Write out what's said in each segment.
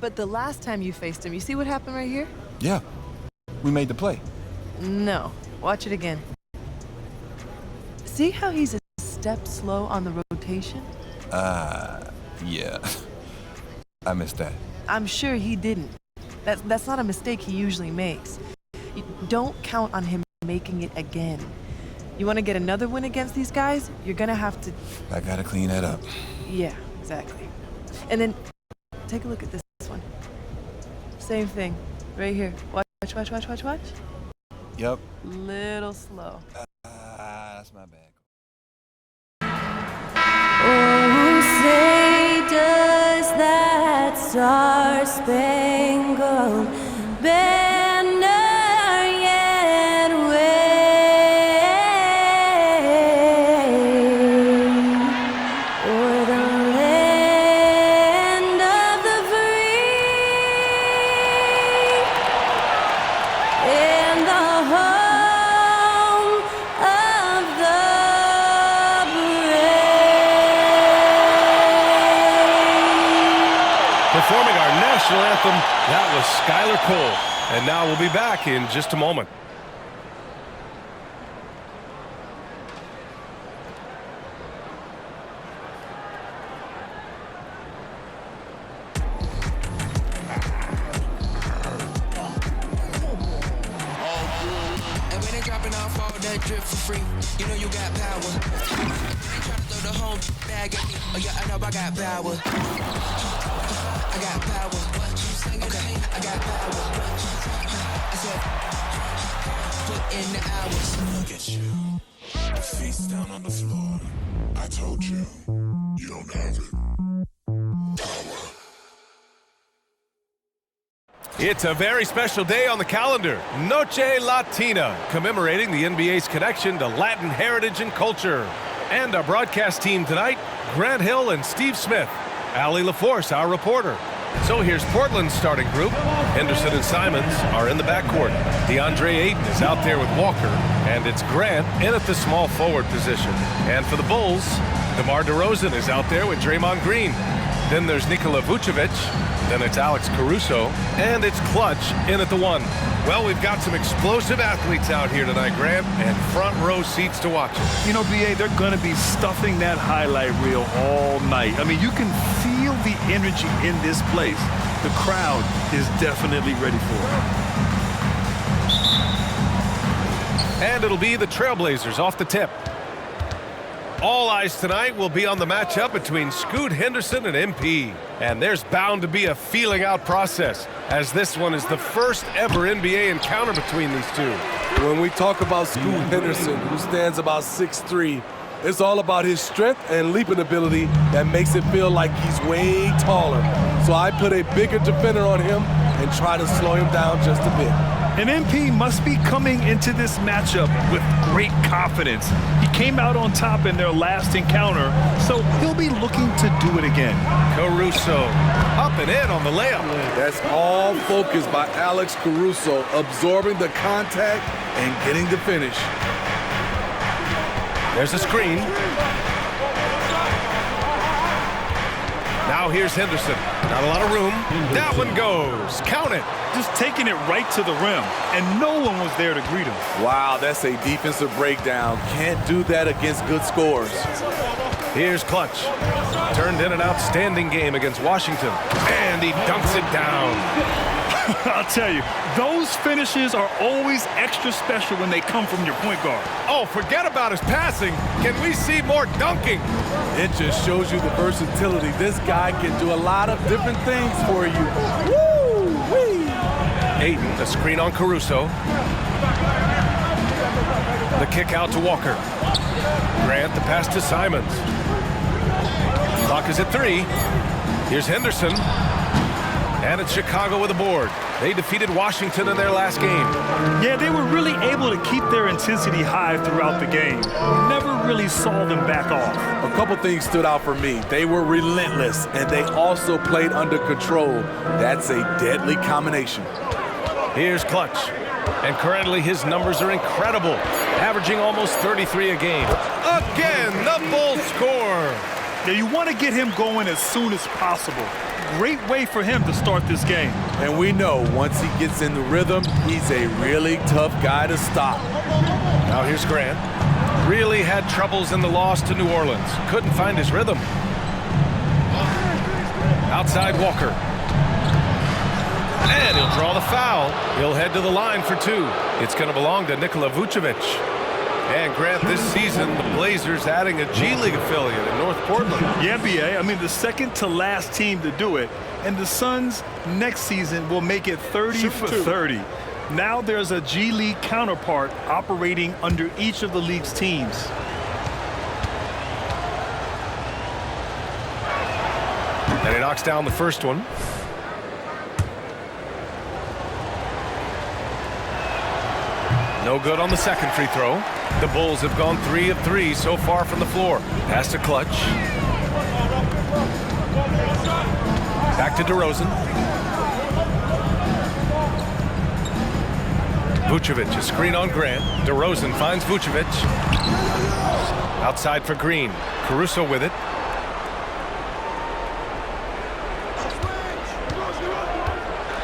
but the last time you faced him, you see what happened right here? Yeah, we made the play. No. Watch it again. See how he's a step slow on the rotation? Yeah. I missed that. I'm sure he didn't. That's not a mistake he usually makes. You don't count on him making it again. You want to get another win against these guys, you're gonna have to... I gotta clean that up. Yeah, exactly. And then, take a look at this one. Same thing, right here. Watch. Yep. Little slow. That's my bad. Oh, say does that star-spangled banner yet wave o'er the land of the free and the home of the Performing our national anthem, that was Skylar Cole. And now we'll be back in just a moment. And when they dropping off all that drip for free, you know you got power. They try to throw the whole bag at me. Oh yeah, I know I got power. I got power. Okay, I got power. I said, put in the hours. Look at you, face down on the floor. I told you, you don't have it. Power. It's a very special day on the calendar, Noche Latina, commemorating the NBA's connection to Latin heritage and culture. And our broadcast team tonight, Grant Hill and Steve Smith. Allie LaForce, our reporter. So here's Portland's starting group. Henderson and Simons are in the backcourt. DeAndre Ayton is out there with Walker, and it's Grant in at the small forward position. And for the Bulls, DeMar DeRozan is out there with Draymond Green. Then there's Nikola Vucevic. Then it's Alex Caruso, and it's Clutch in at the 1. Well, we've got some explosive athletes out here tonight, Grant, and front row seats to watch it. You know, B.A., they're going to be stuffing that highlight reel all night. I mean, you can feel the energy in this place. The crowd is definitely ready for it. And it'll be the Trailblazers off the tip. All eyes tonight will be on the matchup between Scoot Henderson and MP. And there's bound to be a feeling out process, as this one is the first ever NBA encounter between these two. When we talk about Scoot Henderson, who stands about 6'3", it's all about his strength and leaping ability that makes it feel like he's way taller. So I put a bigger defender on him and try to slow him down just a bit. And MP must be coming into this matchup with great confidence. He came out on top in their last encounter, so he'll be looking to do it again. Caruso up and in on the layup. That's all focused by Alex Caruso, absorbing the contact and getting the finish. There's a screen. Now here's Henderson. Not a lot of room. That one goes. Count it. Just taking it right to the rim, and no one was there to greet him. Wow, that's a defensive breakdown. Can't do that against good scores. Here's Clutch. Turned in an outstanding game against Washington, and he dunks it down. I'll tell you, those finishes are always extra special when they come from your point guard. Oh, forget about his passing. Can we see more dunking? It just shows you the versatility. This guy can do a lot of different things for you. Woo-wee! Ayton, the screen on Caruso. The kick out to Walker. Grant, the pass to Simons. Clock is at 3. Here's Henderson. And it's Chicago with a board. They defeated Washington in their last game. Yeah, they were really able to keep their intensity high throughout the game. Never really saw them back off. A couple things stood out for me. They were relentless, and they also played under control. That's a deadly combination. Here's Clutch. And currently his numbers are incredible, averaging almost 33 a game. Again, the Bulls score. Yeah, you want to get him going as soon as possible. Great way for him to start this game. And we know once he gets in the rhythm, he's a really tough guy to stop. Now here's Grant. Really had troubles in the loss to New Orleans. Couldn't find his rhythm. Outside Walker. And he'll draw the foul. He'll head to the line for two. It's going to belong to Nikola Vucevic. And Grant, this season, the Blazers adding a G League affiliate in North Portland. Yeah, BA. I mean, the second to last team to do it. And the Suns next season will make it 30 for 30. Now there's a G League counterpart operating under each of the league's teams. And he knocks down the first one. No good on the second free throw. The Bulls have gone 3 of 3 so far from the floor. Pass to Clutch. Back to DeRozan. Vucevic, a screen on Grant. DeRozan finds Vucevic. Outside for Green. Caruso with it.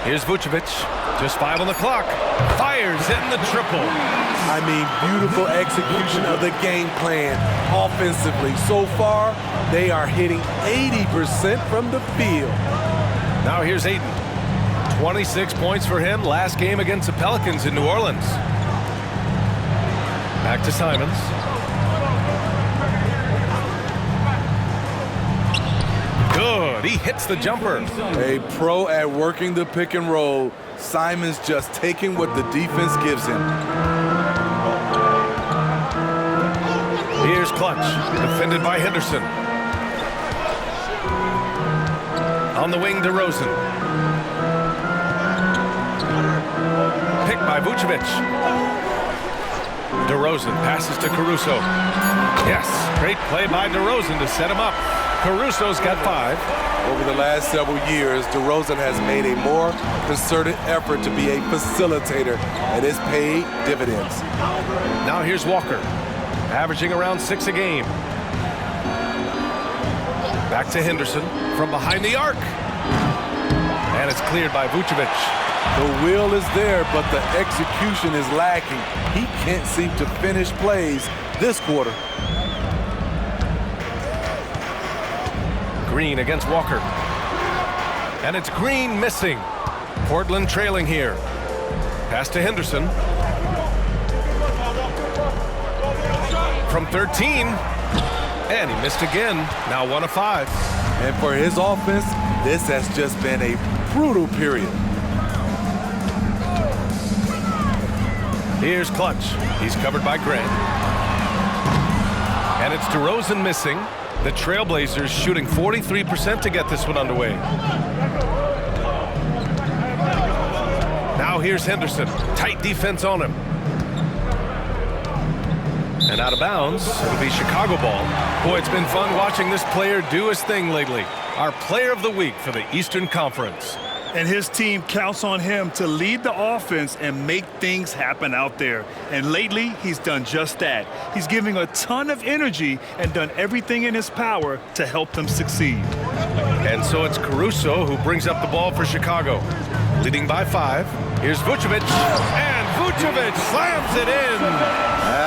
Here's Vucevic. Just 5 on the clock. Fires in the triple. I mean, beautiful execution of the game plan offensively. So far, they are hitting 80% from the field. Now here's Ayton. 26 points for him last game against the Pelicans in New Orleans. Back to Simons. Good. He hits the jumper. A pro at working the pick and roll. Simons just taking what the defense gives him. Here's Clutch, defended by Henderson. On the wing, DeRozan. Picked by Vucevic. DeRozan passes to Caruso. Yes, great play by DeRozan to set him up. Caruso's got 5. Over the last several years, DeRozan has made a more concerted effort to be a facilitator, and it's paid dividends. Now here's Walker, averaging around 6 a game. Back to Henderson from behind the arc. And it's cleared by Vucevic. The will is there, but the execution is lacking. He can't seem to finish plays this quarter. Green against Walker. And it's Green missing. Portland trailing here. Pass to Henderson. From 13. And he missed again. Now 1 of 5. And for his offense, this has just been a brutal period. Here's Clutch. He's covered by Grant. And it's DeRozan missing. The Trailblazers shooting 43% to get this one underway. Now here's Henderson. Tight defense on him. And out of bounds. It'll be Chicago ball. Boy, it's been fun watching this player do his thing lately. Our player of the week for the Eastern Conference. And his team counts on him to lead the offense and make things happen out there. And lately, he's done just that. He's giving a ton of energy and done everything in his power to help them succeed. And so it's Caruso who brings up the ball for Chicago. Leading by 5. Here's Vucevic. And Vucevic slams it in.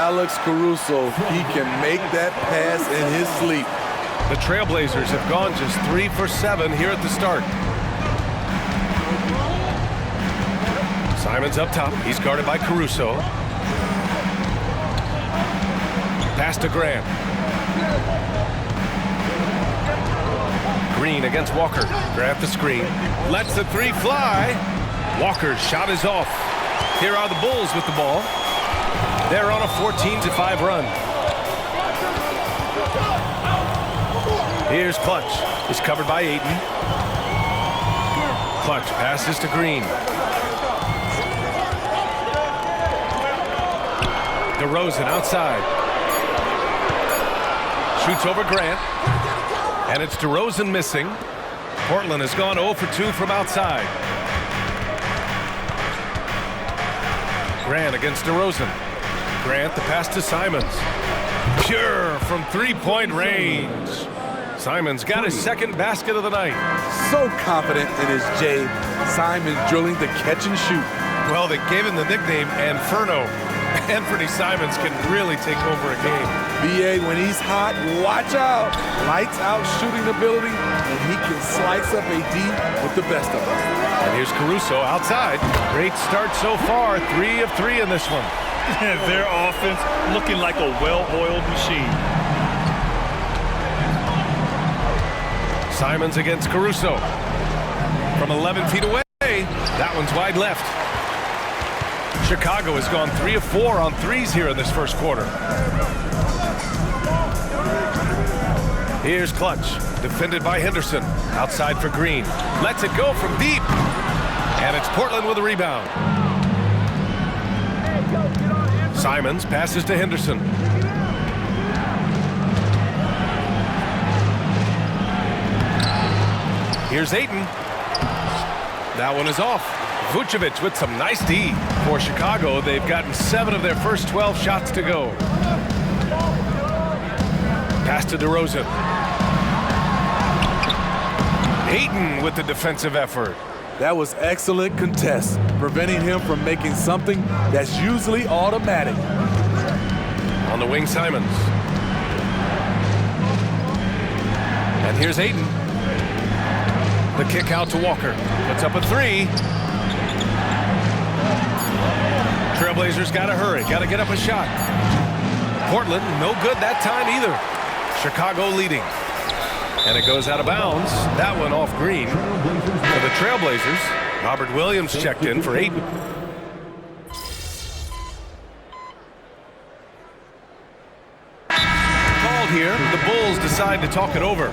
Alex Caruso, he can make that pass in his sleep. The Trailblazers have gone just 3 for 7 here at the start. Simons up top. He's guarded by Caruso. Pass to Grant. Green against Walker. Grant the screen. Lets the 3 fly. Walker's shot is off. Here are the Bulls with the ball. They're on a 14-5 run. Here's Clutch. He's covered by Ayton. Clutch passes to Green. DeRozan outside. Shoots over Grant. And it's DeRozan missing. Portland has gone 0 for 2 from outside. Grant against DeRozan. Grant the pass to Simons. Pure from 3-point range. Simon's got his second basket of the night. So confident in his J. Simon drilling the catch and shoot. Well, they gave him the nickname Inferno. Anthony Simons can really take over a game. BA, when he's hot, watch out. Lights out shooting ability, and he can slice up a D with the best of them. And here's Caruso outside. Great start so far. 3 of 3 in this one. Their offense looking like a well-oiled machine. Simons against Caruso. From 11 feet away, that one's wide left. Chicago has gone 3 of 4 on threes here in this first quarter. Here's Clutch, defended by Henderson. Outside for Green. Lets it go from deep. And it's Portland with a rebound. Simons passes to Henderson. Here's Ayton. That one is off. Vucevic with some nice D. For Chicago, they've gotten 7 of their first 12 shots to go. Pass to DeRozan. Ayton with the defensive effort. That was excellent contest, preventing him from making something that's usually automatic. On the wing, Simons. And here's Ayton. The kick out to Walker. Puts up a 3. Trailblazers got to hurry. Got to get up a shot. Portland, no good that time either. Chicago leading. And it goes out of bounds. That one off Green. For the Trailblazers, Robert Williams checked in for Ayton. Called here, the Bulls decide to talk it over.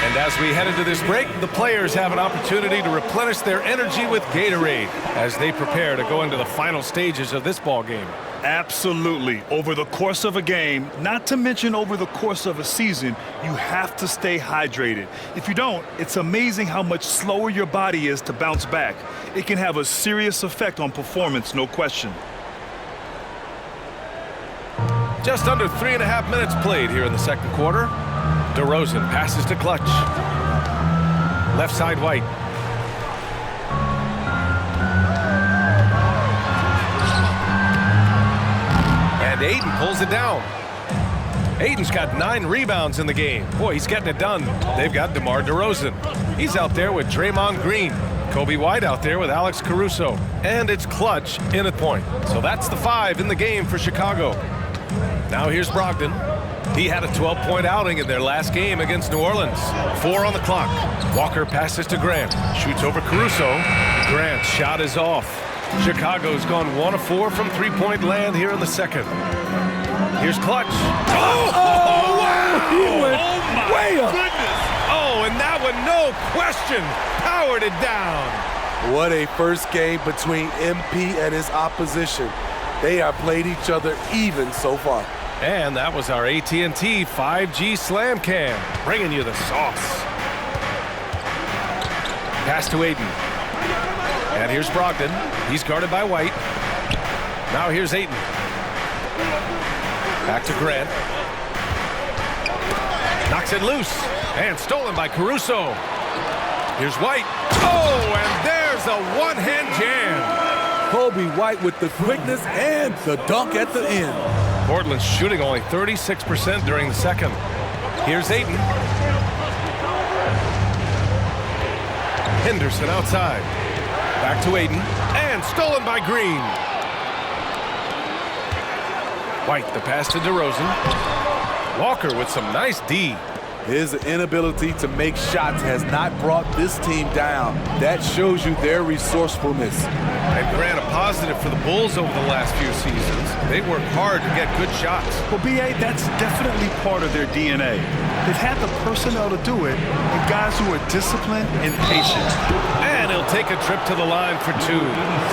And as we head into this break, the players have an opportunity to replenish their energy with Gatorade as they prepare to go into the final stages of this ball game. Absolutely. Over the course of a game, not to mention over the course of a season, you have to stay hydrated. If you don't, it's amazing how much slower your body is to bounce back. It can have a serious effect on performance, no question. Just under 3.5 minutes played here in the second quarter. DeRozan passes to Clutch. Left side White. And Ayton pulls it down. Ayton's got 9 rebounds in the game. Boy, he's getting it done. They've got DeMar DeRozan. He's out there with Draymond Green. Kobe White out there with Alex Caruso. And it's Clutch in at point. So that's the 5 in the game for Chicago. Now here's Brogdon. He had a 12-point outing in their last game against New Orleans. 4 on the clock. Walker passes to Grant. Shoots over Caruso. Grant's shot is off. Chicago's gone 1 of 4 from three-point land here in the second. Here's Clutch. Oh, wow! He went way up. Goodness. Oh, and that one, no question, powered it down. What a first game between MP and his opposition. They have played each other even so far. And that was our AT&T 5G Slam Cam, bringing you the sauce. Pass to Ayton. And here's Brogdon. He's guarded by White. Now here's Ayton. Back to Grant. Knocks it loose. And stolen by Caruso. Here's White. Oh, and there's a one-hand jam. Kobe White with the quickness and the dunk at the end. Portland's shooting only 36% during the second. Here's Ayton. Henderson outside. Back to Ayton. And stolen by Green. White, the pass to DeRozan. Walker with some nice D. His inability to make shots has not brought this team down. That shows you their resourcefulness. And Grant, a positive for the Bulls over the last few seasons. They work hard to get good shots. Well, BA, that's definitely part of their DNA. They've had the personnel to do it, and guys who are disciplined and patient. And he'll take a trip to the line for 2.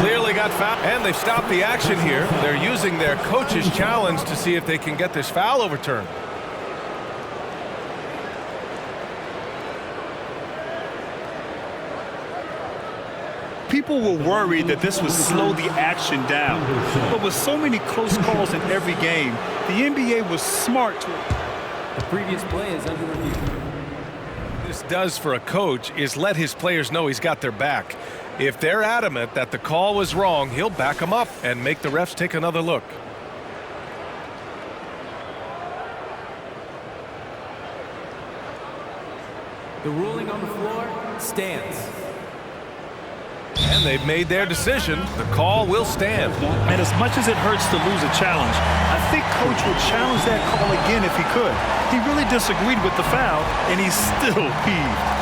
Clearly got fouled, and they've stopped the action here. They're using their coach's challenge to see if they can get this foul overturned. People were worried that this would slow the action down. But with so many close calls in every game, the NBA was smart to... The previous play is under review. This does for a coach is let his players know he's got their back. If they're adamant that the call was wrong, he'll back them up and make the refs take another look. The ruling on the floor stands. And they've made their decision. The call will stand. And as much as it hurts to lose a challenge, I think Coach would challenge that call again if he could. He really disagreed with the foul, and he's still peeved.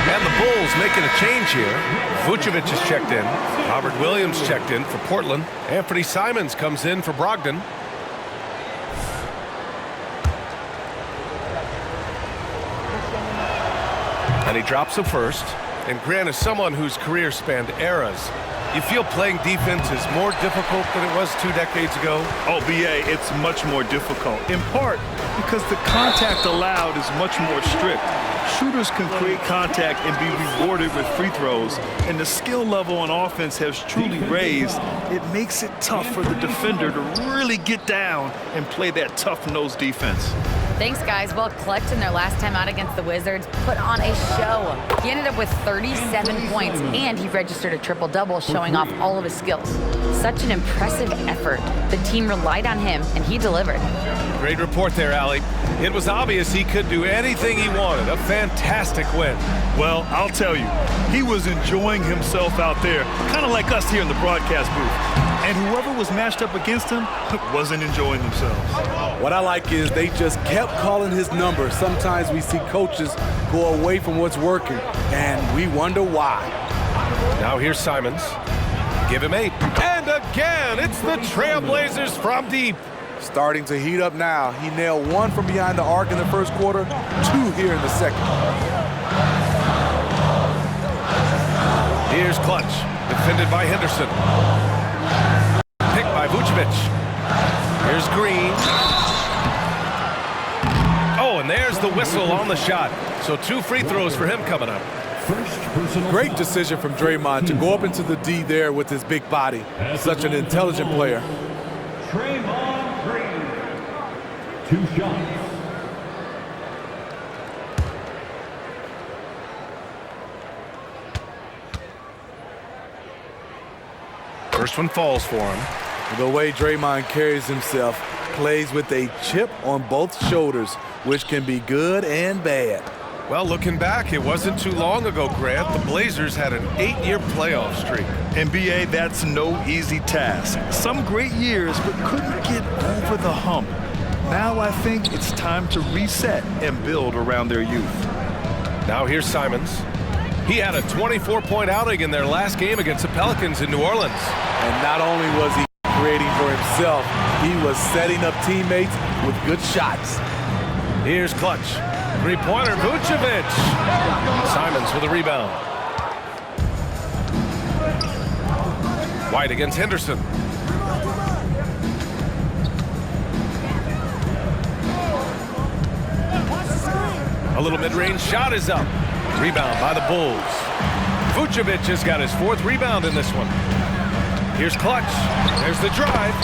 And the Bulls making a change here. Vucevic is checked in. Robert Williams checked in for Portland. Anthony Simons comes in for Brogdon. And he drops the first. And Grant is someone whose career spanned eras. You feel playing defense is more difficult than it was 2 decades ago? Oh, BA, it's much more difficult, in part because the contact allowed is much more strict. Shooters can create contact and be rewarded with free throws, and the skill level on offense has truly raised. It makes it tough for the defender to really get down and play that tough-nosed defense. Thanks, guys. Well, Clutch in their last time out against the Wizards put on a show. He ended up with 37 points, and he registered a triple-double, showing off all of his skills. Such an impressive effort. The team relied on him, and he delivered. Great report there, Allie. It was obvious he could do anything he wanted. A fantastic win. Well, I'll tell you, he was enjoying himself out there, kind of like us here in the broadcast booth. And whoever was matched up against him wasn't enjoying themselves. What I like is they just kept calling his number. Sometimes we see coaches go away from what's working, and we wonder why. Now here's Simons. Give him 8. And again, it's the Trailblazers from deep. Starting to heat up now. He nailed 1 from behind the arc in the first quarter, 2 here in the second. Here's Clutch, defended by Henderson. Picked by Vucevic. Here's Green. Oh, and there's the whistle on the shot. So 2 free throws for him coming up. Great decision from Draymond to go up into the D there with his big body. Such an intelligent player. Draymond Green, 2 shots. First one falls for him. The way Draymond carries himself, plays with a chip on both shoulders, which can be good and bad. Well, looking back, it wasn't too long ago, Grant. The Blazers had an 8-year playoff streak. NBA, that's no easy task. Some great years, but couldn't get over the hump. Now I think it's time to reset and build around their youth. Now here's Simons. He had a 24-point outing in their last game against the Pelicans in New Orleans. And not only was he creating for himself, he was setting up teammates with good shots. Here's Clutch. 3-pointer, Vucevic. Simons with a rebound. White against Henderson. A little mid-range shot is up. Rebound by the Bulls. Vucevic has got his 4th rebound in this one. Here's Clutch. There's the drive.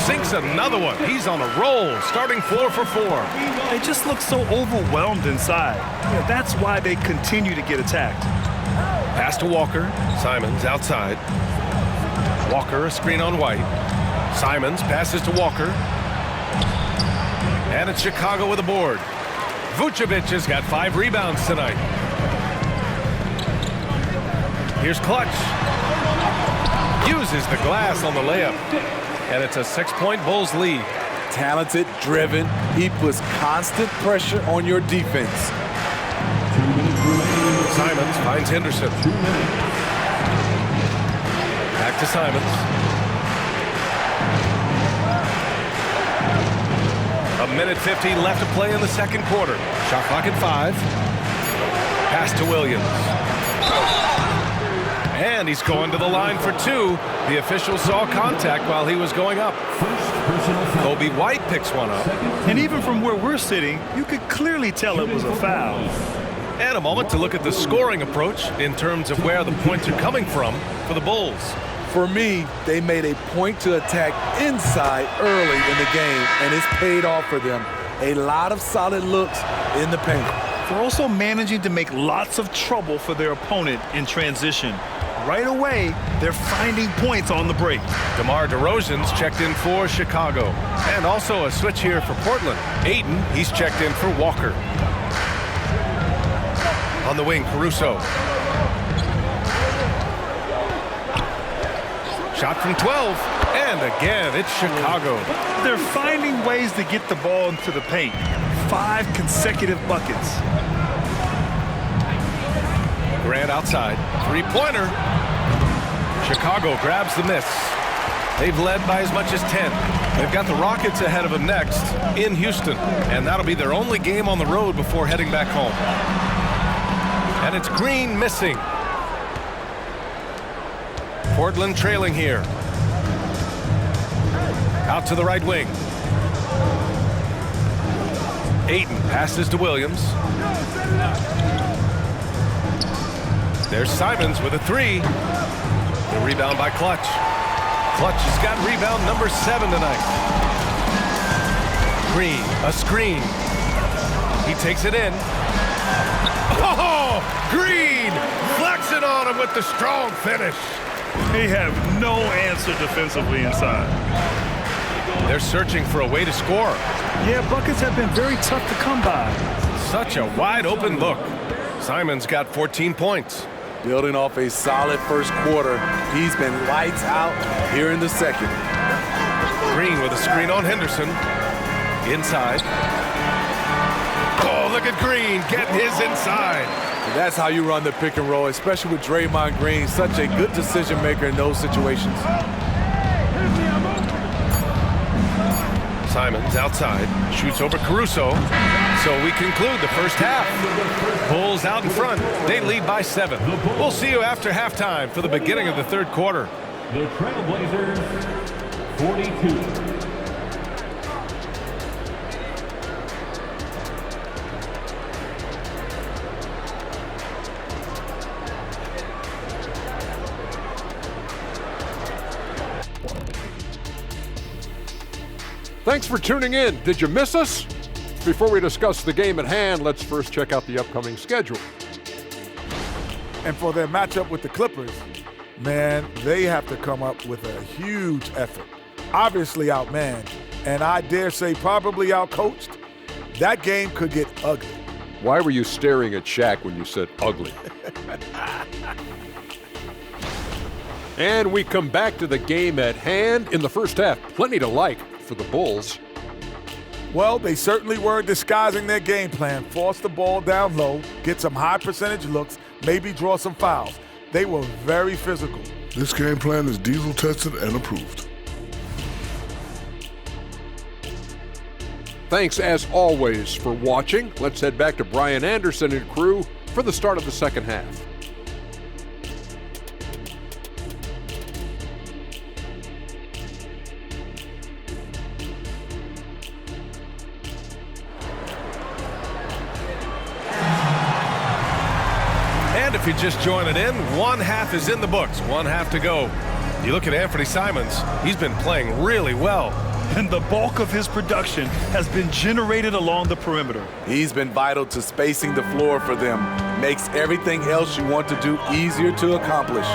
Sinks another one. He's on a roll, starting 4 for 4. They just look so overwhelmed inside. Yeah, that's why they continue to get attacked. Pass to Walker. Simons outside. Walker, a screen on White. Simons passes to Walker. And it's Chicago with a board. Vucevic has got 5 rebounds tonight. Here's Clutch. Uses the glass on the layup. And it's a 6-point Bulls lead. Talented, driven. He puts constant pressure on your defense. Simons finds Henderson. Back to Simons. A minute 50 left to play in the second quarter. Shot clock at 5. Pass to Williams. And he's going to the line for two. The official saw contact while he was going up. Kobe White picks one up. And even from where we're sitting, you could clearly tell it was a foul. And a moment to look at the scoring approach in terms of where the points are coming from for the Bulls. For me, they made a point to attack inside early in the game, and it's paid off for them. A lot of solid looks in the paint. They're also managing to make lots of trouble for their opponent in transition. Right away, they're finding points on the break. DeMar DeRozan's checked in for Chicago. And also a switch here for Portland. Ayton, he's checked in for Walker. On the wing, Caruso. Shot from 12. And again, it's Chicago. They're finding ways to get the ball into the paint. 5 consecutive buckets. Grant outside. Three-pointer. Chicago grabs the miss. They've led by as much as 10. They've got the Rockets ahead of them next in Houston. And that'll be their only game on the road before heading back home. And it's Green missing. Portland trailing here. Out to the right wing. Ayton passes to Williams. There's Simons with a three. The rebound by Clutch. Clutch has got rebound number 7 tonight. Green, a screen. He takes it in. Oh, Green flexing on him with the strong finish. They have no answer defensively inside. They're searching for a way to score. Yeah, buckets have been very tough to come by. Such a wide open look. Simons got 14 points. Building off a solid first quarter, he's been lights out here in the second. Green with a screen on Henderson. Inside. Oh, look at Green getting his inside. And that's how you run the pick and roll, especially with Draymond Green, such a good decision maker in those situations. Simons outside, shoots over Caruso. So we conclude the first half. Bulls out in front. They lead by 7. We'll see you after halftime for the beginning of the third quarter. The Trailblazers, 42. Thanks for tuning in. Did you miss us? Before we discuss the game at hand, let's first check out the upcoming schedule. And for their matchup with the Clippers, man, they have to come up with a huge effort. Obviously outmanned, and I dare say probably outcoached. That game could get ugly. Why were you staring at Shaq when you said ugly? And we come back to the game at hand. In the first half, plenty to like for the Bulls. Well, they certainly were disguising their game plan. Force the ball down low, get some high percentage looks, maybe draw some fouls. They were very physical. This game plan is diesel tested and approved. Thanks, as always, for watching. Let's head back to Brian Anderson and crew for the start of the second half. And if you're just joining in, one half is in the books, one half to go. You look at Anthony Simons, he's been playing really well. And the bulk of his production has been generated along the perimeter. He's been vital to spacing the floor for them. Makes everything else you want to do easier to accomplish.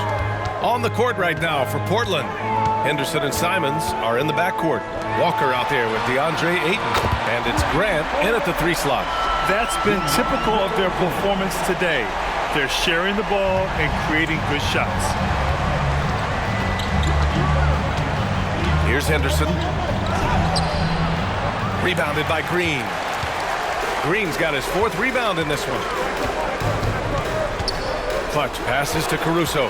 On the court right now for Portland, Henderson and Simons are in the backcourt. Walker out there with DeAndre Ayton. And it's Grant in at the 3 slot. That's been typical of their performance today. They're sharing the ball and creating good shots. Here's Henderson. Rebounded by Green. Green's got his 4th rebound in this one. Clutch passes to Caruso.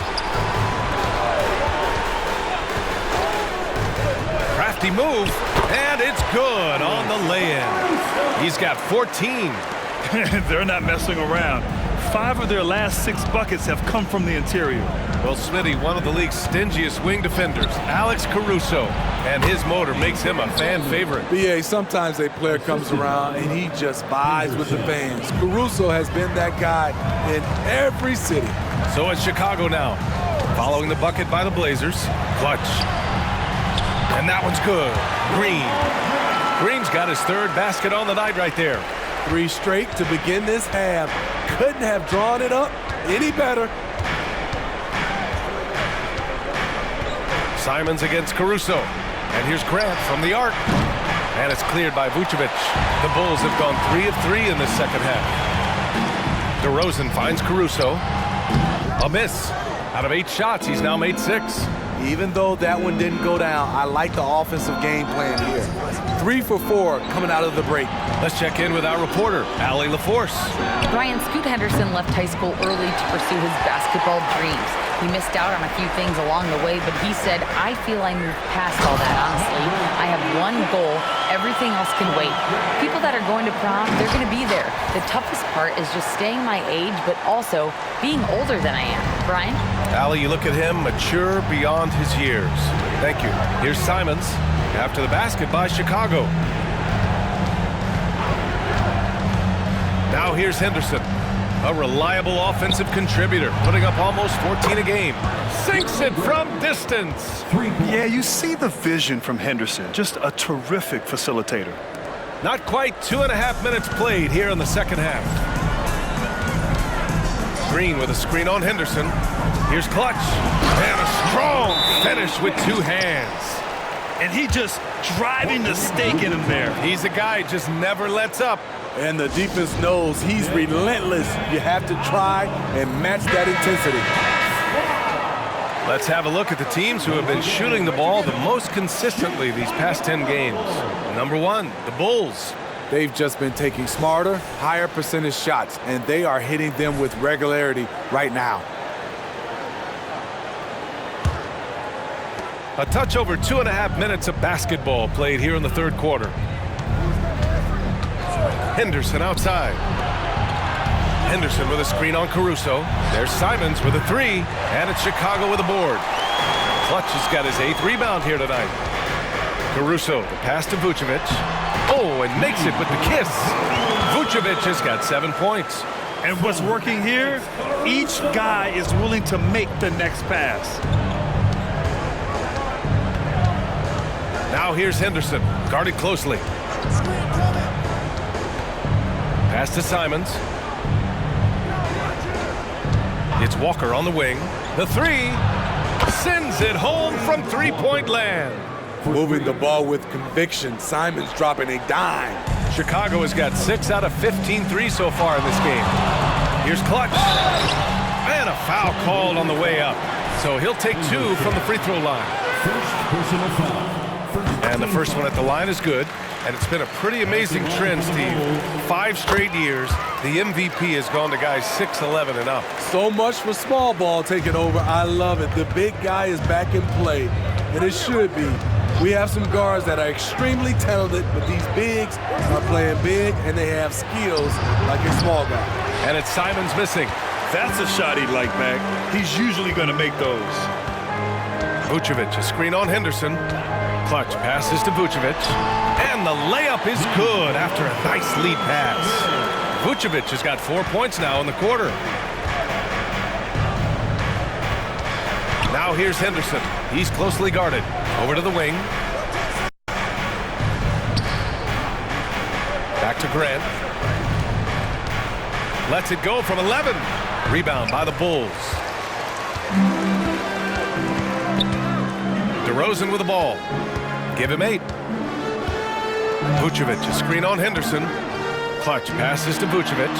Crafty move, and it's good on the lay-in. He's got 14. They're not messing around. 5 of their last 6 buckets have come from the interior. Well, Smitty, one of the league's stingiest wing defenders, Alex Caruso, and his motor makes him a fan favorite. BA, sometimes a player comes around and he just vibes with the fans. Caruso has been that guy in every city. So it's Chicago now, following the bucket by the Blazers. Clutch. And that one's good. Green's got his 3rd basket on the night right there. 3 straight to begin this half. Couldn't have drawn it up any better. Simons against Caruso. And here's Grant from the arc. And it's cleared by Vucevic. The Bulls have gone 3 of 3 in the second half. DeRozan finds Caruso. A miss. Out of 8 shots, he's now made 6. Even though that one didn't go down, I like the offensive game plan here. 3 for 4 coming out of the break. Let's check in with our reporter, Allie LaForce. Brian, Scoot Henderson left high school early to pursue his basketball dreams. He missed out on a few things along the way, but he said, I feel I moved past all that, honestly. I have one goal. Everything else can wait. People that are going to prom, they're going to be there. The toughest part is just staying my age, but also being older than I am. Brian? Allie, you look at him, mature beyond his years. Thank you. Here's Simons after the basket by Chicago. Now here's Henderson, a reliable offensive contributor, putting up almost 14 a game. Sinks it from distance. Yeah, you see the vision from Henderson. Just a terrific facilitator. Not quite 2.5 minutes played here in the second half. Green with a screen on Henderson. Here's Clutch. And a strong finish with 2 hands. And he just driving the stake in him there. He's a guy who just never lets up. And the defense knows he's relentless. You have to try and match that intensity. Let's have a look at the teams who have been shooting the ball the most consistently these past 10 games. Number 1, the Bulls. They've just been taking smarter, higher percentage shots, and they are hitting them with regularity right now. A touch over 2.5 minutes of basketball played here in the third quarter. Henderson outside. Henderson with a screen on Caruso. There's Simons with a 3, and it's Chicago with a board. Clutch has got his 8th rebound here tonight. Caruso, the pass to Vucevic. Oh, and makes it with the kiss. Vucevic has got 7 points. And what's working here, each guy is willing to make the next pass. Now here's Henderson, guarded closely. Pass to Simons. It's Walker on the wing. The 3 sends it home from 3-point land. Moving the ball with conviction. Simons dropping a dime. Chicago has got 6 out of 15 threes so far in this game. Here's Clutch. And a foul called on the way up. So he'll take 2 from the free throw line. And the first one at the line is good. And it's been a pretty amazing trend, Steve. 5 straight years, the MVP has gone to guys 6'11" and up. So much for small ball taking over. I love it. The big guy is back in play, and it should be. We have some guards that are extremely talented, but these bigs are playing big, and they have skills like a small guy. And it's Simons missing. That's a shot he'd like back. He's usually going to make those. Vucevic, a screen on Henderson. Clutch passes to Vucevic. And the layup is good after a nice lead pass. Vucevic has got 4 points now in the quarter. Now here's Henderson. He's closely guarded. Over to the wing. Back to Grant. Lets it go from 11. Rebound by the Bulls. DeRozan with the ball. Give him 8. Vucevic, a screen on Henderson. Clutch passes to Vucevic.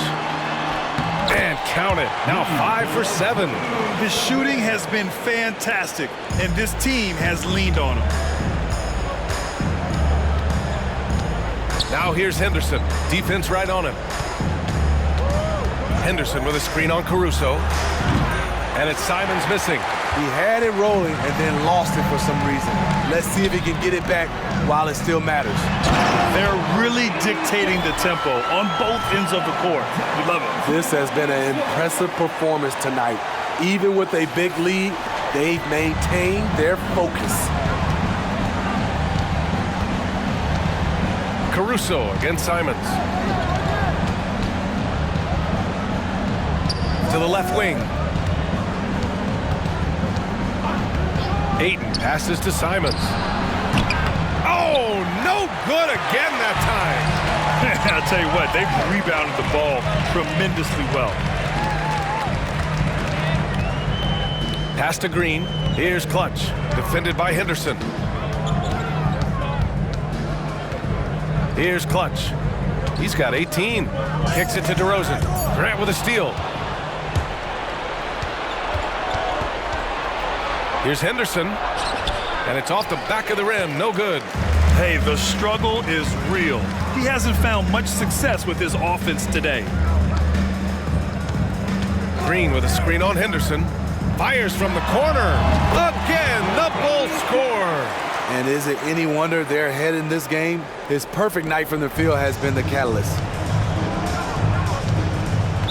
And count it. Now 5 for 7. His shooting has been fantastic, and this team has leaned on him. Now here's Henderson. Defense right on him. Henderson with a screen on Caruso. And it's Simons missing. He had it rolling and then lost it for some reason. Let's see if he can get it back while it still matters. They're really dictating the tempo on both ends of the court. We love it. This has been an impressive performance tonight. Even with a big lead, they've maintained their focus. Caruso against Simons. To the left wing. Ayton passes to Simons. Oh, no good again that time. I'll tell you what, they've rebounded the ball tremendously well. Pass to Green. Here's Clutch. Defended by Henderson. Here's Clutch. He's got 18. Kicks it to DeRozan. Grant with a steal. Here's Henderson. And it's off the back of the rim. No good. Hey, the struggle is real. He hasn't found much success with his offense today. Green with a screen on Henderson. Fires from the corner. Again, the Bulls score. And is it any wonder they're ahead in this game? His perfect night from the field has been the catalyst.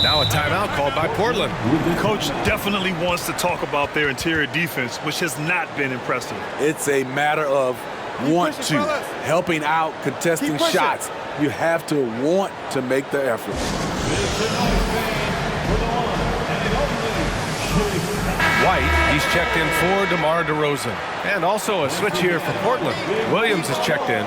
Now a timeout called by Portland. Coach definitely wants to talk about their interior defense, which has not been impressive. It's a matter of want to, helping out, contesting shots. You have to want to make the effort. White, he's checked in for DeMar DeRozan. And also a switch here for Portland. Williams is checked in.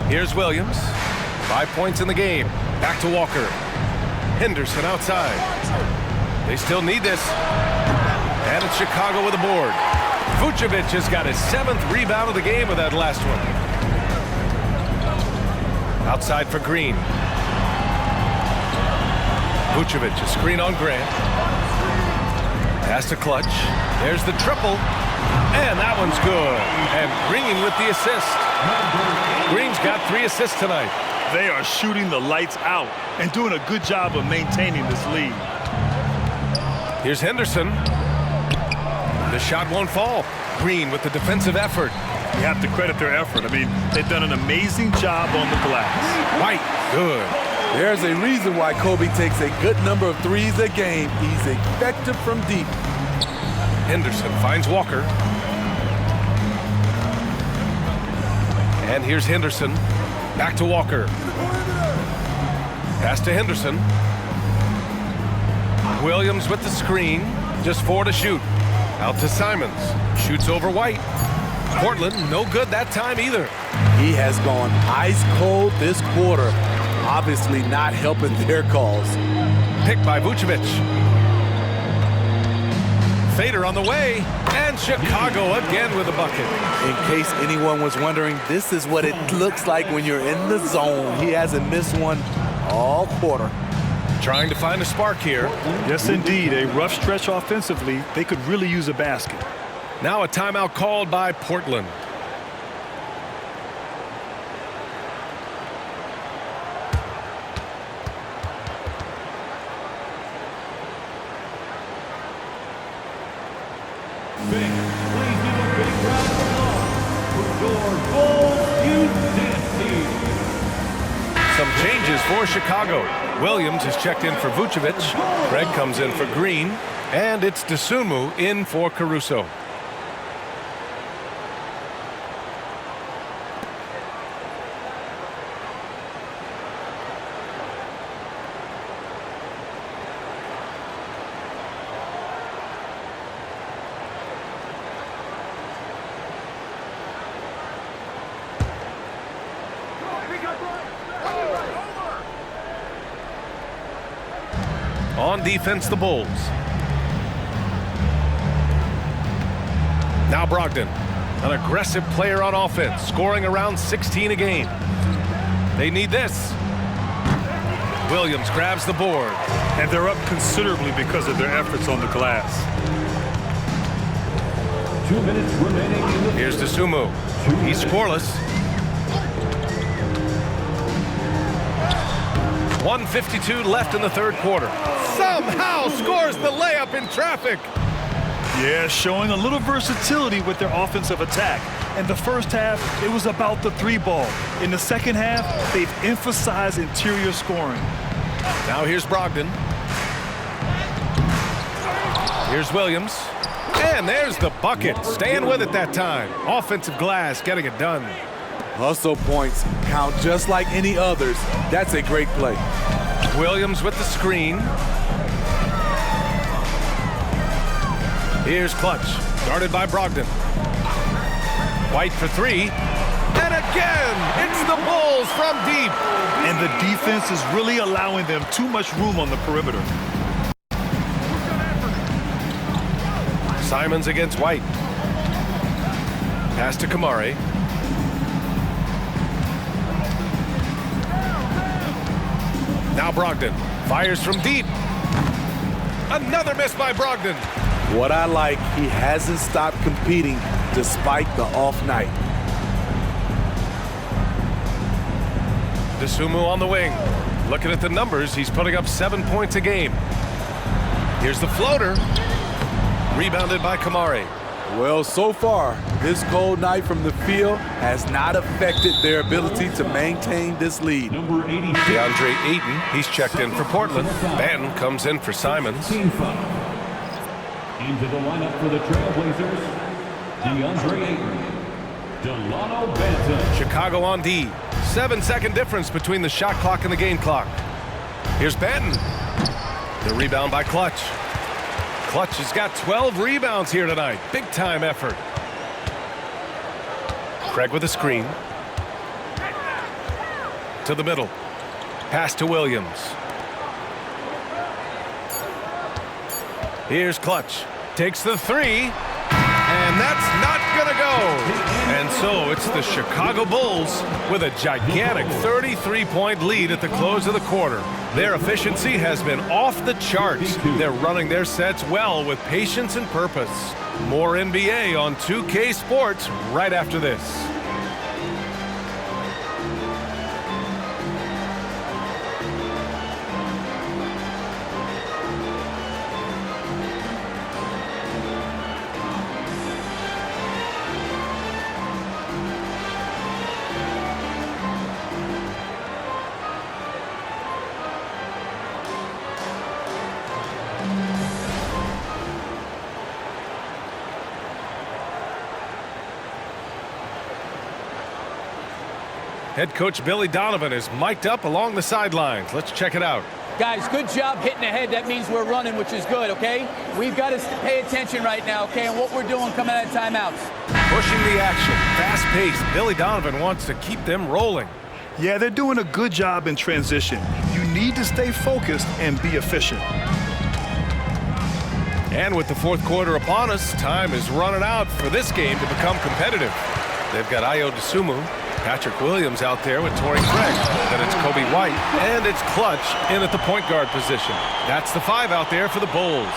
Here's Williams. 5 points in the game. Back to Walker. Henderson outside. They still need this. And it's Chicago with a board. Vucevic has got his 7th rebound of the game with that last one. Outside for Green. Vucevic, a screen on Grant. Pass to Clutch. There's the triple. And that one's good. And Green with the assist. Green's got 3 assists tonight. They are shooting the lights out and doing a good job of maintaining this lead. Here's Henderson. The shot won't fall. Green with the defensive effort. You have to credit their effort. I mean, they've done an amazing job on the glass. White, good. There's a reason why Kobe takes a good number of threes a game. He's effective from deep. Henderson finds Walker. And here's Henderson. Back to Walker. Pass to Henderson. Williams with the screen. Just 4 to shoot. Out to Simons. Shoots over White. Portland, no good that time either. He has gone ice cold this quarter. Obviously not helping their cause. Picked by Vucevic. Fader on the way. And Chicago again with a bucket. In case anyone was wondering, this is what it looks like when you're in the zone. He hasn't missed one all quarter. Trying to find a spark here. Yes, indeed. A rough stretch offensively. They could really use a basket. Now a timeout called by Portland. Some changes for Chicago. Williams is checked in for Vucevic. Craig comes in for Green. And it's Dosunmu in for Caruso. On defense, the Bulls. Now Brogdon, an aggressive player on offense, scoring around 16 a game. They need this. Williams grabs the board. And they're up considerably because of their efforts on the glass. 2 minutes remaining in the Here's Dosunmu. He's scoreless. 1:52 left in the third quarter. Somehow scores the layup in traffic. Yeah, showing a little versatility with their offensive attack. In the first half, it was about the three ball. In the second half, they've emphasized interior scoring. Now here's Brogdon. Here's Williams. And there's the bucket. Staying with it that time. Offensive glass getting it done. Hustle points count just like any others. That's a great play. Williams with the screen. Here's Clutch, guarded by Brogdon. White for three. And again, it's the Bulls from deep. And the defense is really allowing them too much room on the perimeter. Simons against White. Pass to Kamari. Now Brogdon fires from deep. Another miss by Brogdon. What I like, he hasn't stopped competing despite the off night. DeSumo on the wing. Looking at the numbers, he's putting up 7 points a game. Here's the floater. Rebounded by Kamari. Well, so far, this cold night from the field has not affected their ability to maintain this lead. Number 80. DeAndre Ayton, he's checked in for Portland. Banton comes in for Simons. Into the lineup for the Trailblazers, DeAndre Ayton, Delano Banton. Chicago on D. 7-second difference between the shot clock and the game clock. Here's Banton. The rebound by Clutch. Clutch has got 12 rebounds here tonight. Big time effort. Craig with a screen. To the middle. Pass to Williams. Here's Clutch. Takes the three. And that's not going to go. And so it's the Chicago Bulls with a gigantic 33-point lead at the close of the quarter. Their efficiency has been off the charts. They're running their sets well with patience and purpose. More NBA on 2K Sports right after this. Head coach Billy Donovan is mic'd up along the sidelines. Let's check it out. Guys, good job hitting ahead. That means we're running, which is good, okay? We've got to pay attention right now, okay, and what we're doing coming out of timeouts. Pushing the action, fast pace. Billy Donovan wants to keep them rolling. Yeah, they're doing a good job in transition. You need to stay focused and be efficient. And with the fourth quarter upon us, time is running out for this game to become competitive. They've got Ayo DeSumo, Patrick Williams out there with Torrey Craig. Then it's Kobe White, and it's Clutch in at the point guard position. That's the five out there for the Bulls.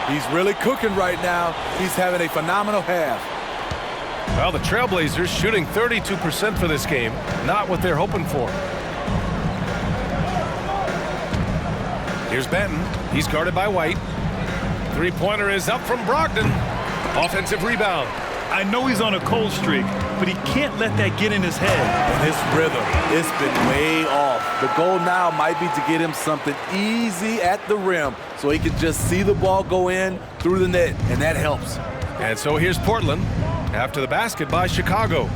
He's really cooking right now. He's having a phenomenal half. Well, the Trailblazers shooting 32% for this game. Not what they're hoping for. Here's Benton. He's guarded by White. Three-pointer is up from Brogdon. Offensive rebound. I know he's on a cold streak, but he can't let that get in his head. And his rhythm, it's been way off. The goal now might be to get him something easy at the rim so he can just see the ball go in through the net, and that helps. And so here's Portland after the basket by Chicago.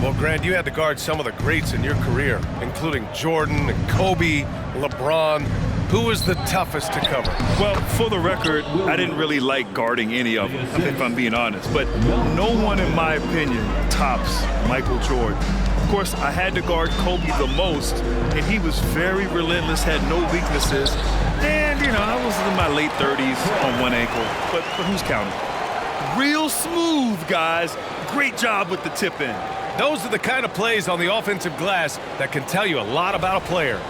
Well, Grant, you had to guard some of the greats in your career, including Jordan, and Kobe, LeBron. Who was the toughest to cover? Well, for the record, I didn't really like guarding any of them, if I'm being honest. But no one, in my opinion, tops Michael Jordan. Of course, I had to guard Kobe the most, and he was very relentless, had no weaknesses. And, you know, I was in my late 30s on one ankle, but who's counting? Real smooth, guys. Great job with the tip in. Those are the kind of plays on the offensive glass that can tell you a lot about a player.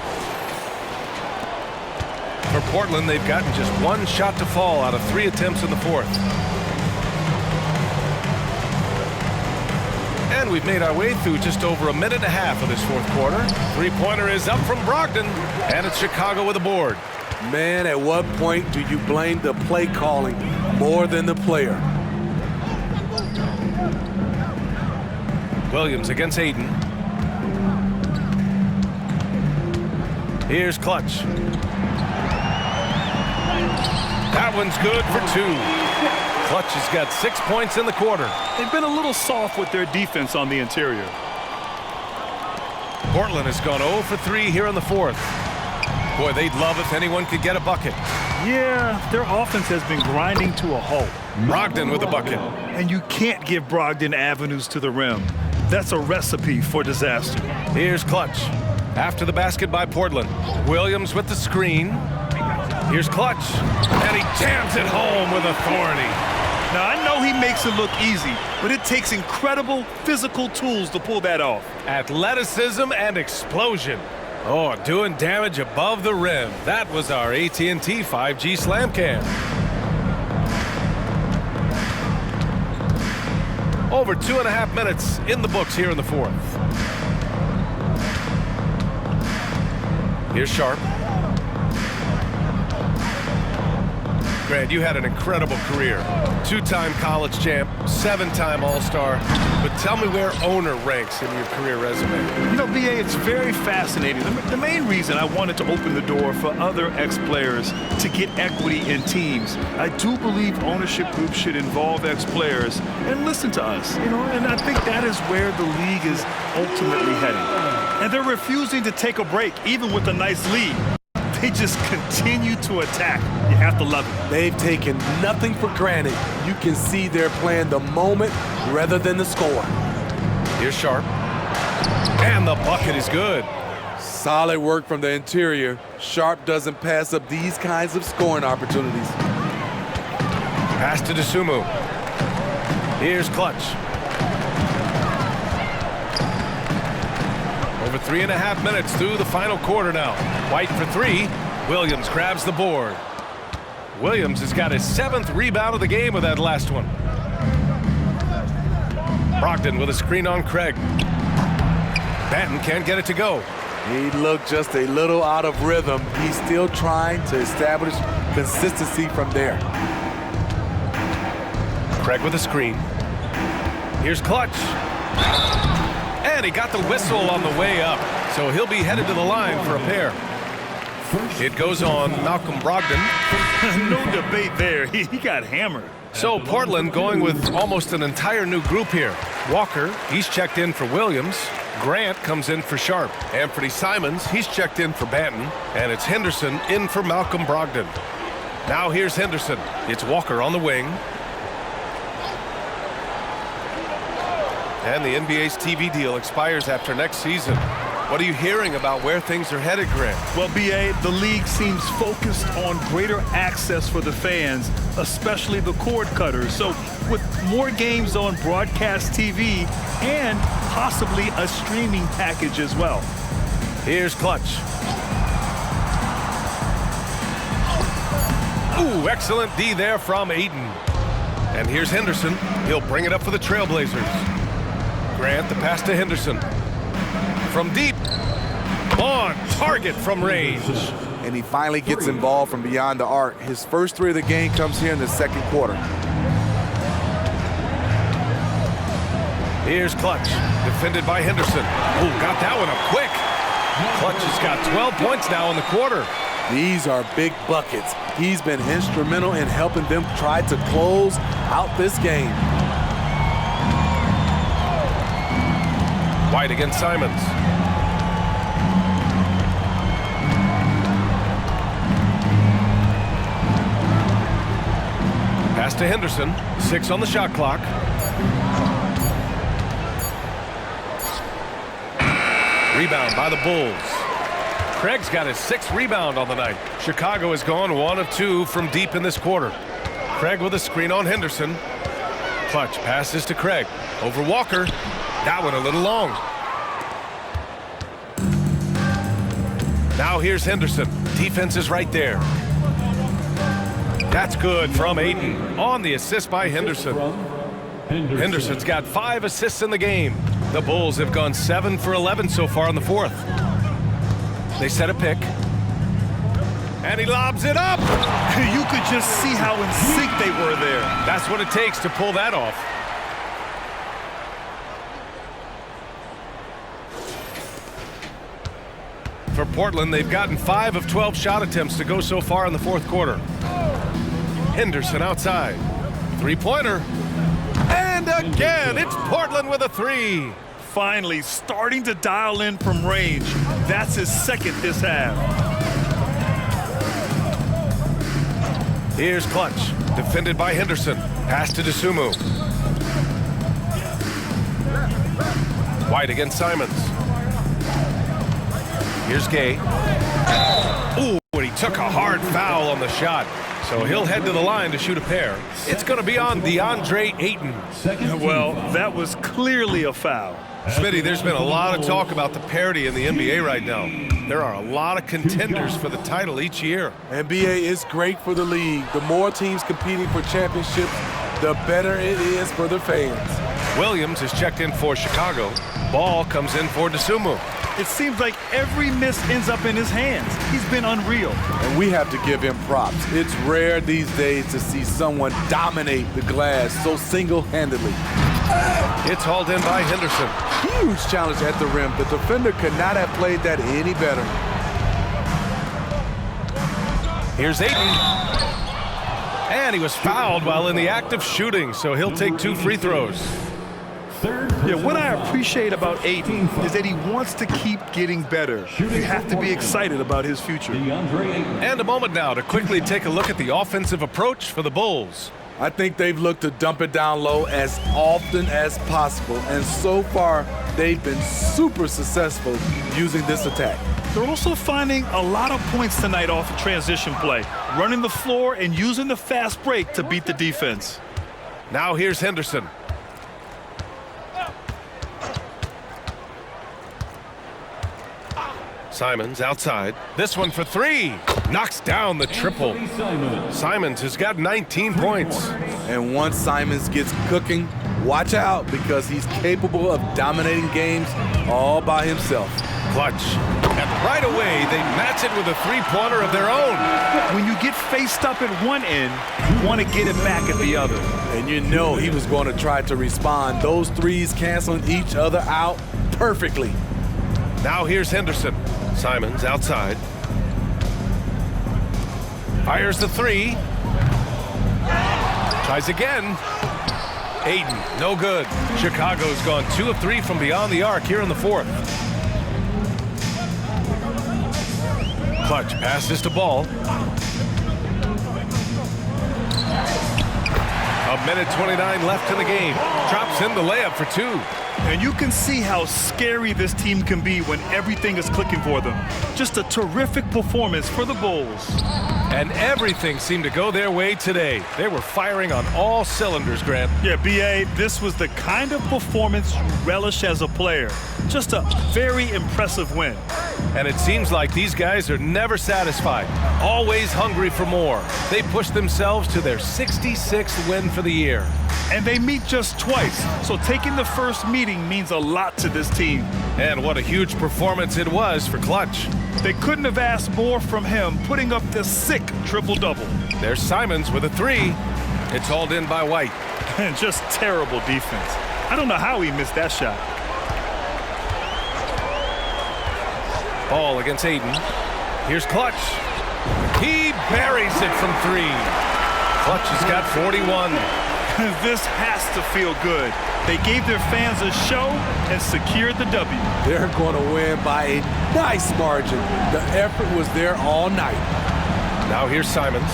For Portland, they've gotten just one shot to fall out of 3 attempts in the fourth. And we've made our way through just over a minute and a half of this fourth quarter. Three-pointer is up from Brogdon, and it's Chicago with a board. Man, at what point do you blame the play calling more than the player? Williams against Aiden. Here's Clutch. That one's good for two. Clutch has got 6 points in the quarter. They've been a little soft with their defense on the interior. Portland has gone 0 for 3 here in the fourth. Boy, they'd love if anyone could get a bucket. Yeah, their offense has been grinding to a halt. Brogdon with a bucket. And you can't give Brogdon avenues to the rim. That's a recipe for disaster. Here's Clutch. After the basket by Portland. Williams with the screen. Here's Clutch. And he jams it home with authority. Now, I know he makes it look easy, but it takes incredible physical tools to pull that off. Athleticism and explosion. Oh, doing damage above the rim. That was our AT&T 5G Slam Cam. Over 2.5 minutes in the books here in the fourth. Here's Sharp. Grant, you had an incredible career. 2-time college champ, 7-time All-Star. But tell me where owner ranks in your career resume. You know, BA, it's very fascinating. The main reason I wanted to open the door for other ex-players to get equity in teams. I do believe ownership groups should involve ex-players and listen to us, you know, and I think that is where the league is ultimately heading. And they're refusing to take a break, even with a nice lead. They just continue to attack. You have to love it. They've taken nothing for granted. You can see they're playing the moment rather than the score. Here's Sharp. And the bucket is good. Solid work from the interior. Sharp doesn't pass up these kinds of scoring opportunities. Pass to DeSumo. Here's Clutch. Over 3.5 minutes through the final quarter now. White for three. Williams grabs the board. Williams has got his 7th rebound of the game with that last one. Brogdon with a screen on Craig. Banton can't get it to go. He looked just a little out of rhythm. He's still trying to establish consistency from there. Craig with a screen. Here's Clutch. And he got the whistle on the way up, so he'll be headed to the line for a pair. It goes on Malcolm Brogdon. No debate there. He got hammered. So Portland going with almost an entire new group here. Walker, he's checked in for Williams. Grant comes in for Sharp. Anthony Simons, he's checked in for Banton. And it's Henderson in for Malcolm Brogdon. Now here's Henderson. It's Walker on the wing. And the NBA's TV deal expires after next season. What are you hearing about where things are headed, Grant? Well, BA, the league seems focused on greater access for the fans, especially the cord cutters. So with more games on broadcast TV and possibly a streaming package as well. Here's Clutch. Ooh, excellent D there from Aiden. And here's Henderson. He'll bring it up for the Trailblazers. Grant, the pass to Henderson. From deep. On target from range. And he finally gets involved from beyond the arc. His first 3 of the game comes here in the second quarter. Here's Clutch. Defended by Henderson. Ooh, got that one up quick. Clutch has got 12 points now in the quarter. These are big buckets. He's been instrumental in helping them try to close out this game. White against Simons. Pass to Henderson. 6 on the shot clock. Rebound by the Bulls. Craig's got his 6th rebound on the night. Chicago has gone 1 of 2 from deep in this quarter. Craig with a screen on Henderson. Clutch passes to Craig. Over Walker. That one a little long. Now here's Henderson. Defense is right there. That's good from Aiden on the assist by Henderson. Henderson's got 5 assists in the game. The Bulls have gone 7 for 11 so far in the fourth. They set a pick. And he lobs it up. You could just see how in sync they were there. That's what it takes to pull that off. For Portland, they've gotten 5 of 12 shot attempts to go so far in the fourth quarter. Henderson outside. Three-pointer. And again, it's Portland with a 3. Finally starting to dial in from range. That's his second this half. Here's Clutch, defended by Henderson. Pass to DeSumo. White against Simons. Here's Gay. Ooh, and he took a hard foul on the shot. So he'll head to the line to shoot a pair. It's going to be on DeAndre Ayton. Well, that was clearly a foul. Smitty, there's been a lot of talk about the parity in the NBA right now. There are a lot of contenders for the title each year. NBA is great for the league. The more teams competing for championships, the better it is for the fans. Williams is checked in for Chicago. Ball comes in for DeSumo. It seems like every miss ends up in his hands. He's been unreal. And we have to give him props. It's rare these days to see someone dominate the glass so single-handedly. It's hauled in by Henderson. Huge challenge at the rim. The defender could not have played that any better. Here's Ayton. And he was fouled while in the act of shooting, so he'll take 2 free throws. Yeah, what I appreciate about Ayton is that he wants to keep getting better. You have to be excited about his future. And a moment now to quickly take a look at the offensive approach for the Bulls. I think they've looked to dump it down low as often as possible, and so far they've been super successful using this attack. They're also finding a lot of points tonight off of transition play, running the floor and using the fast break to beat the defense. Now here's Henderson. Simons outside. This one for 3. Knocks down the triple. Simons has got 19 points. And once Simons gets cooking, watch out because he's capable of dominating games all by himself. Clutch. And right away, they match it with a 3-pointer of their own. When you get faced up at one end, you want to get it back at the other. And you know he was going to try to respond. Those threes canceling each other out perfectly. Now here's Henderson. Simons outside. Fires the 3. Tries again. Ayton, no good. Chicago's gone 2 of 3 from beyond the arc here in the fourth. Clutch passes to Ball. A minute 29 left in the game. Drops in the layup for 2. And you can see how scary this team can be when everything is clicking for them. Just a terrific performance for the Bulls. And everything seemed to go their way today. They were firing on all cylinders, Grant. Yeah, B.A., this was the kind of performance you relish as a player. Just a very impressive win. And it seems like these guys are never satisfied, always hungry for more. They push themselves to their 66th win for the year. And they meet just twice, so taking the first meeting means a lot to this team. And what a huge performance it was for Clutch. They couldn't have asked more from him, putting up this sick triple-double. There's Simons with a 3. It's hauled in by White. And just terrible defense. I don't know how he missed that shot. Ball against Ayton. Here's Clutch. He buries it from 3. Clutch has got 41. This has to feel good. They gave their fans a show and secured the W. They're going to win by a nice margin. The effort was there all night. Now here's Simons.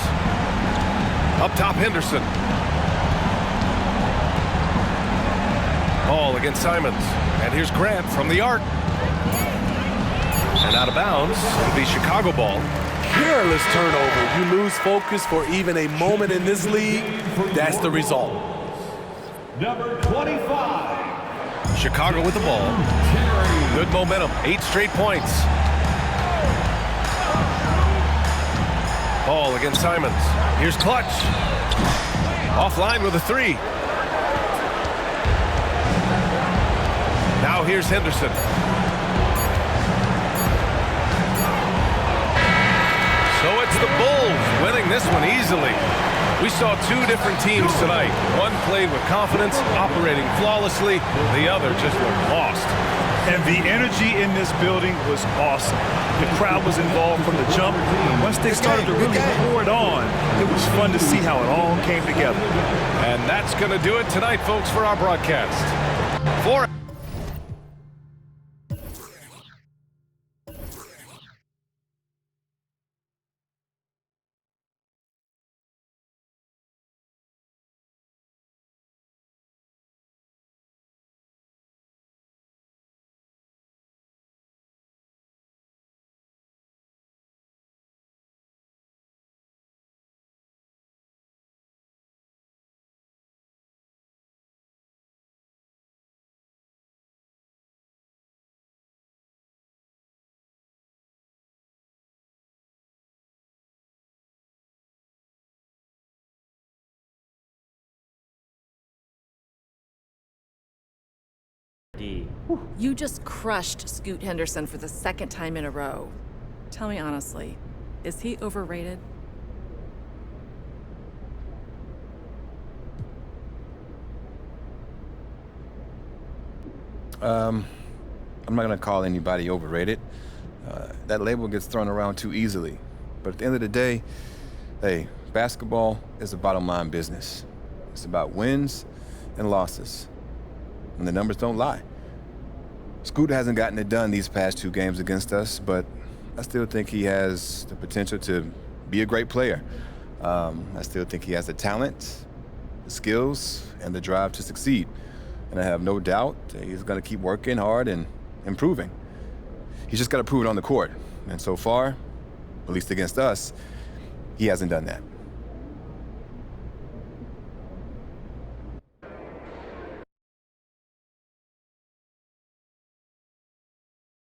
Up top, Henderson. Ball against Simons. And here's Grant from the arc. And out of bounds, it'll be Chicago ball. Careless turnover. You lose focus for even a moment in this league. That's the result. Number 25. Chicago with the ball. Good momentum. 8 straight points. Ball against Simons. Here's Clutch. Offline with a 3. Now here's Henderson. So it's the Bulls winning this one easily. We saw two different teams tonight. One played with confidence, operating flawlessly. The other just looked lost. And the energy in this building was awesome. The crowd was involved from the jump. And once they started to really pour it on, it was fun to see how it all came together. And that's going to do it tonight, folks, for our broadcast. For You just crushed Scoot Henderson for the second time in a row. Tell me honestly, is he overrated? I'm not going to call anybody overrated. That label gets thrown around too easily. But at the end of the day, hey, basketball is a bottom line business. It's about wins and losses. And the numbers don't lie. Scoot hasn't gotten it done these past two games against us, but I still think he has the potential to be a great player. I still think he has the talent, the skills, and the drive to succeed. And I have no doubt that he's going to keep working hard and improving. He's just got to prove it on the court. And so far, at least against us, he hasn't done that.